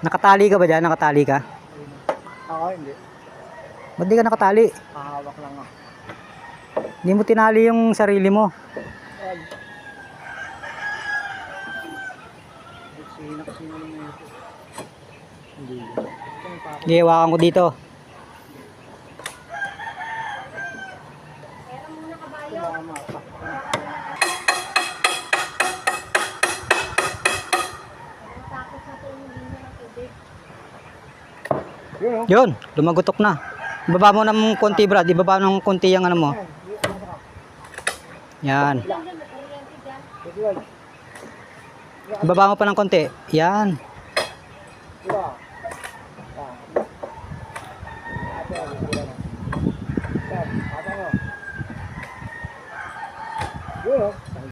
Nakatali ka ba dyan? Nakatali ka? Ako hindi. Ba't di ka nakatali? Hahawak lang ako. Hindi mo tinali yung sarili mo. Ayan. Sinak-sinak naman ito. Hindi. Sige, hawakan ko dito. Yun, lumagutok na. Ibaba mo ng konti, Brad. Ibaba ng konti yung ano mo. Yan. Ibaba mo pa ng konti. Yan. Diba?